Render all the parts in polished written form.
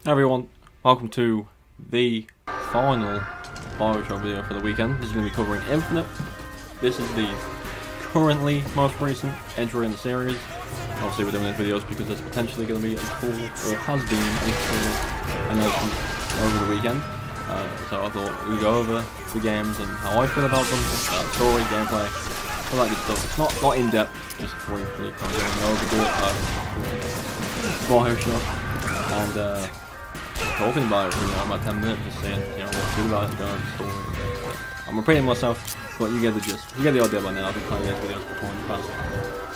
Everyone, welcome to the final Bioshock video for the weekend. This is going to be covering Infinite. This is the currently most recent entry in the series. Obviously we're doing these videos because there's potentially going to be a full, or has been a full announcement over the weekend. So I thought we'd go over the games and how I feel about them, story, gameplay, all that good stuff. It's not in depth, just briefly kind of going over Bioshock and talking about it for about 10 minutes, just saying, what to do about it, going over the story. I'm repeating myself, but you get the gist. You get the idea by now. I've been playing these videos before in the past.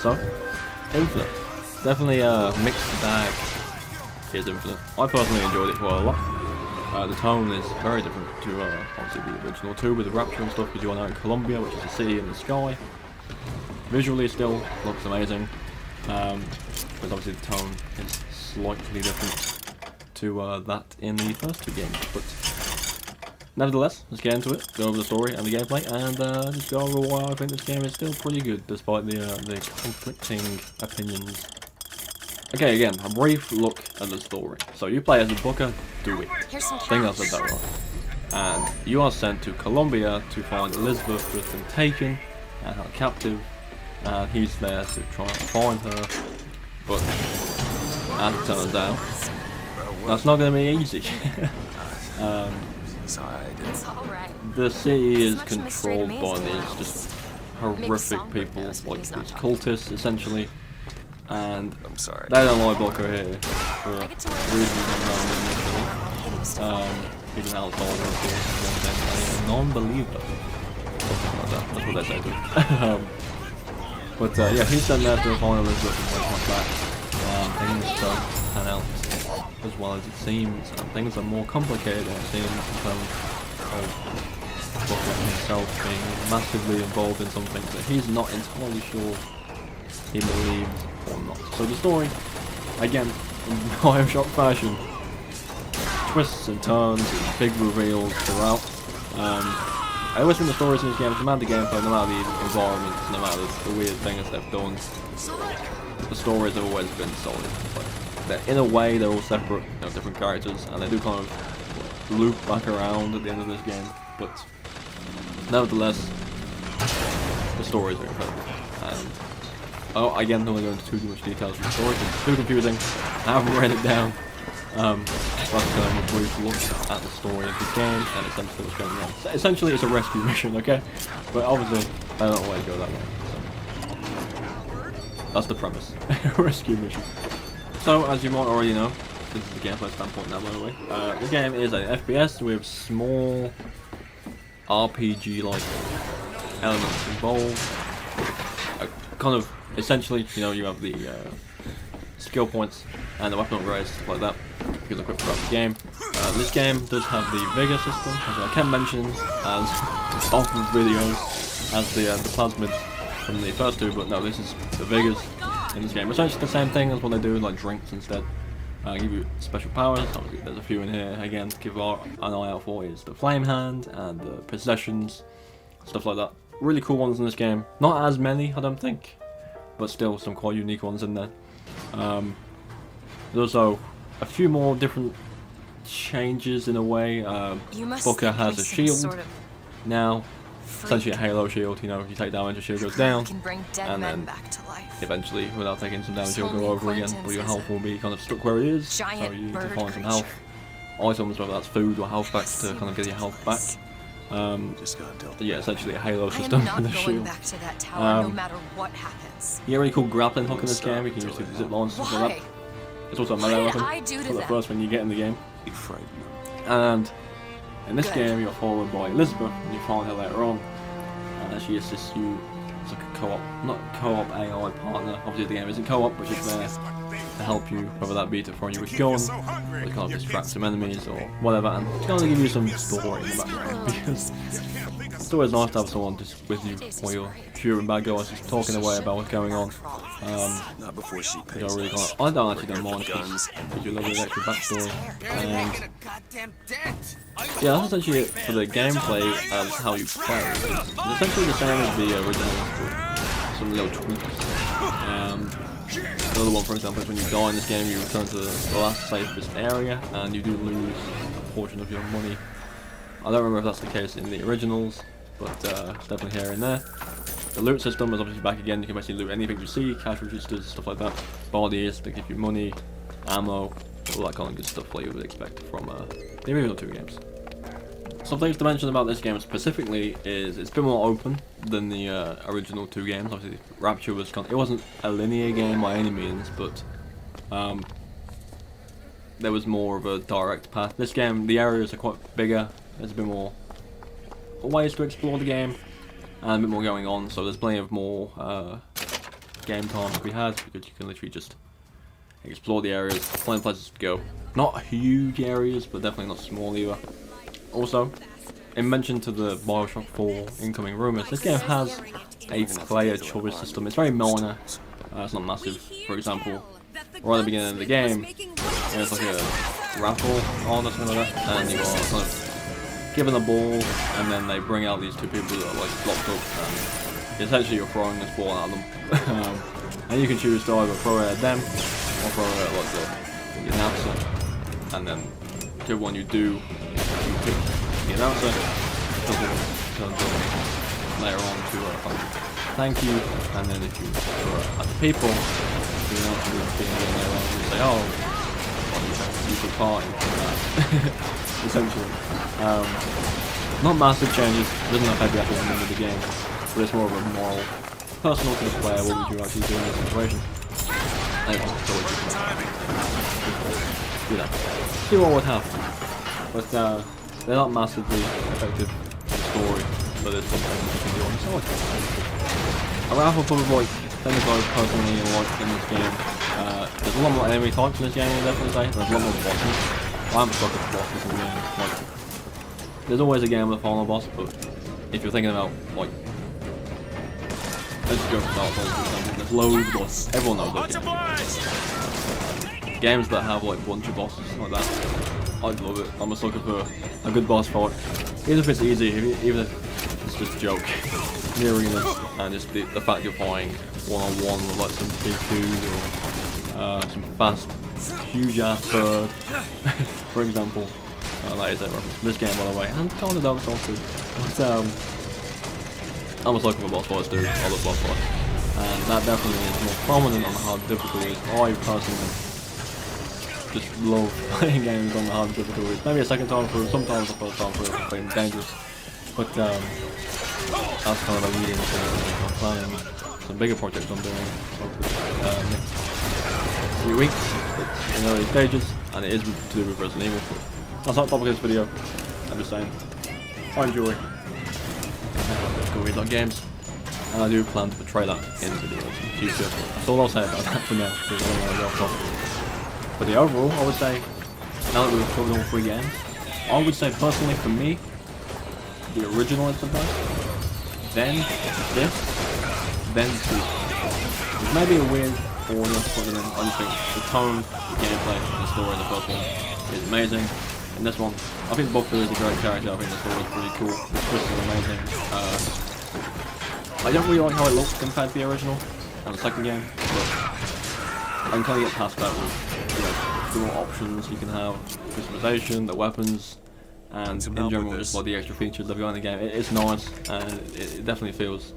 So, Infinite. Definitely a mixed bag. Here's Infinite. I personally enjoyed it quite a lot. The tone is very different to obviously the original 2 with the Rapture and stuff, because you are now in Colombia, which is a city in the sky. Visually still looks amazing, but obviously the tone is slightly different to that in the first 2 games. But nevertheless, let's get into it, go over the story and the gameplay, and just go over why I think this game is still pretty good, despite the conflicting opinions. Okay, again, a brief look at the story. So you play as a Booker, do it. I think I said that right. And you are sent to Colombia to find Elizabeth, who has been taken and held captive, and he's there to try and find her. But as it turns out, that's not going to be easy. The city is controlled by these just horrific people, like these cultists, essentially. And they don't like Booker here for reasons unknown. He's an outsider, of course, a non-believer. Something like that, that's what they say to him. But yeah, he's sent there to find Elizabeth and went back. Things don't pan out as well as it seems, and things are more complicated than it seems in terms of Booker himself being massively involved in some things that he's not entirely sure he believes or not. So the story, again, in Bioshock fashion, twists and turns and big reveals throughout. I always think the stories in this game, no matter the gameplay, no matter the environments, no matter the weird things they've done, the stories have always been solid. Like, in a way, they're all separate, different characters, and they do kind of loop back around at the end of this game. But nevertheless, the stories are incredible. And again, don't want to go into too much details from the story, because it's too confusing. I haven't read it down. But a brief look at the story of the game and essentially what's going on. So essentially, it's a rescue mission, okay? But obviously, I don't always go that way. So that's the premise. Rescue mission. So, as you might already know, this is the gameplay standpoint now, by the way. The game is an FPS with small RPG-like elements involved. Kind of, essentially, you have the skill points and the weapon upgrades, stuff like that, because equipped throughout the game. This game does have the Vigor system, as I can mention, as off of videos, as the plasmids from the first 2, but no, this is the Vigors in this game. Essentially the same thing as what they do, like drinks instead. Give you special powers. Obviously, there's a few in here, again, to keep an eye out for is the Flame Hand and the Possessions, stuff like that. Really cool ones in this game. Not as many, I don't think, but still some quite unique ones in there. There's also a few more different changes in a way. Booker has a shield now, essentially a halo shield. If you take damage, your shield goes down, and then eventually, without taking some damage, you'll go over again, but your health will be kind of stuck where it is. So you need to find some health items, whether that's food or health packs, to kind of get your health back. Yeah, essentially a halo system with the shield. Yeah, really cool grappling hook in this game. You can use the zip lines and stuff like that. It's also a melee weapon for the first one you get in the game. And in this game, you're followed by Elizabeth, and you find her later on. She assists you as like a co-op, not co-op AI partner. Obviously, the game isn't co-op, but she's there to help you, whether that be to throw you with a gun, or to kind of distract some enemies, or whatever, and to kind of give you some story in the background, because it's always nice to have someone just with you while you're shooting bad guys, just talking away about what's going on. I don't actually don't mind, because you love the extra backstory. And yeah, that's essentially it for the gameplay as how you play. It's essentially the same as the original, but some little tweaks. Another one, for example, is when you die in this game, you return to the last safest area, and you do lose a portion of your money. I don't remember if that's the case in the originals, but it's definitely here and there. The loot system is obviously back again. You can basically loot anything you see, cash registers, stuff like that. Bodies that give you money, ammo, all that kind of good stuff like you would expect from the original 2 games. Some things to mention about this game specifically is it's a bit more open than the original 2 games. Obviously, Rapture was it wasn't a linear game by any means, but there was more of a direct path. This game, the areas are quite bigger. There's a bit more ways to explore the game, and a bit more going on. So there's plenty of more game time to be had because you can literally just explore the areas. Plenty of places to go. Not huge areas, but definitely not small either. Also, in mention to the Bioshock 4 incoming rumours, this game has a player choice system. It's very minor, it's not massive. For example, right at the beginning of the game, there's like a raffle on or something like that, and you are kind of given a ball, and then they bring out these 2 people that are like locked up, and essentially you're throwing this ball at them. And you can choose to either throw it at them, or throw it at like the announcer, and then whichever one you do, you pick the announcer, later on to thank you, and then if you throw it at the people, the announcer will be later on and say, oh, you took part in that, essentially. Not massive changes, it doesn't affect the actual end of the game, but it's more of a moral, personal to the player, what would you actually do in this situation? Anyway, so what you do that. See what would happen. But they're not massively effective in the story, but there's something you can do on the side. A raffle probably like things I personally like in this game. There's a lot more enemy types in this game, I'll definitely say. There's a lot more bosses. I'm stuck at the bosses in the game. Like, there's always a game with a final boss, but if you're thinking about like let's go for Dark Souls, for example, there's loads of bosses. Everyone knows those games. Games that have like a bunch of bosses like that. I love it. I'm just looking for a good boss fight. Even if it's easy, even if it's just a joke. The arenas and just the fact you're fighting one-on-one with like some big dude or some fast, huge ass bird, for example. That is a reference to this game, by the way, and kind of Dark Souls too. But I'm just looking for boss fights, dude. I love boss fights, and that definitely is more prominent on the hard difficulties. I personally just love playing games on the hard difficulties. Maybe a second time through, sometimes the first time through, if playing dangerous. But that's kind of a leading to I'm planning some bigger projects I'm doing hopefully next few weeks. It's in early stages, and it is to do with Resident Evil. That's not the topic of this video. I'm just saying, I enjoy Go games, and I do plan to portray that in videos in the future. That's all I'll say about that for now, because I don't want to go off topic. But the overall, I would say, now that we've covered all 3 games, I would say personally for me, the original is the best, then this, then 2. It may be a weird order to put them in. I just think the tone, the gameplay, and the story in the first one is amazing. In this one, I think Bob is a great character. I think the story is pretty cool. The twist is amazing. I don't really like how it looks compared to the original and the second game, but I can kind of get past that with the more options you can have, customization, the weapons, and in general just like the extra features they've got in the game. It's nice, and it definitely feels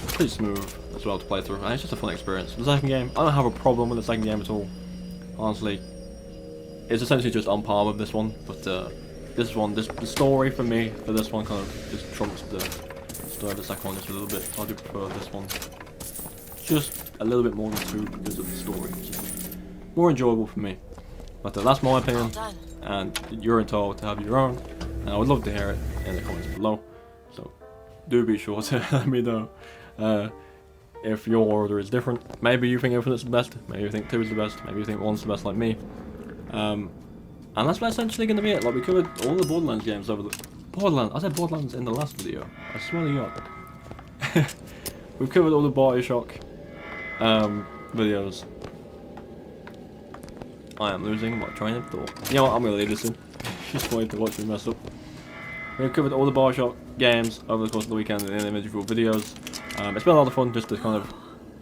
pretty smooth as well to play through, and it's just a fun experience. The second game, I don't have a problem with the second game at all, honestly. It's essentially just on par with this one, but this one, the story for me, for this one kind of just trumps the story of the second one just a little bit. I do prefer this one just a little bit more than 2 because of the story. It's just more enjoyable for me. But that's my opinion, and you're entitled to have your own, and I would love to hear it in the comments below. So do be sure to let me know if your order is different. Maybe you think Infinite's the best, maybe you think 2 is the best, maybe you think 1's the best like me. And that's essentially going to be it. Like, we covered all the Borderlands games over the... I said Borderlands in the last video. I swear to God. We've covered all the Bioshock videos. I am losing my train of thought. You know what, I'm going to leave this in. Just wait to watch me mess up. We've covered all the Bioshock games over the course of the weekend in individual videos. It's been a lot of fun just to kind of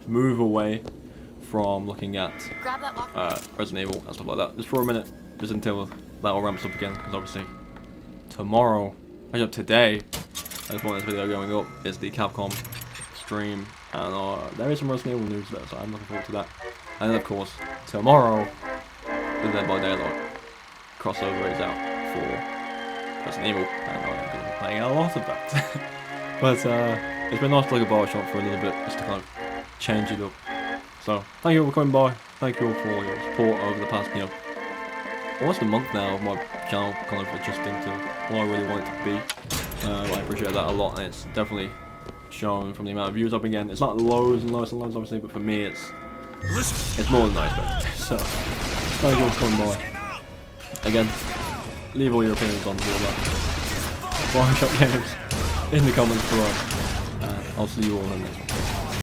move away from looking at Resident Evil and stuff like that. Just for a minute, just until that all ramps up again, because obviously tomorrow, actually today, as one of this video going up, is the Capcom stream, and there is some Resident Evil news there, so I'm looking forward to that. And then of course, tomorrow, the Dead by Daylight crossover is out for Resident Evil, and I've been playing a lot of that. But it's been nice to look at Bioshock for a little bit, just to kind of change it up. So, thank you all for coming by, thank you all for your support over the past, almost a month now of my channel kind of adjusting to what I really want it to be. I appreciate that a lot, and it's definitely shown from the amount of views I've been getting. It's not loads and loads and loads, obviously, but for me it's more than I expected. So, thank you all for coming by. Again, leave all your opinions on all that Bioshock games in the comments below, and I'll see you all in the next one.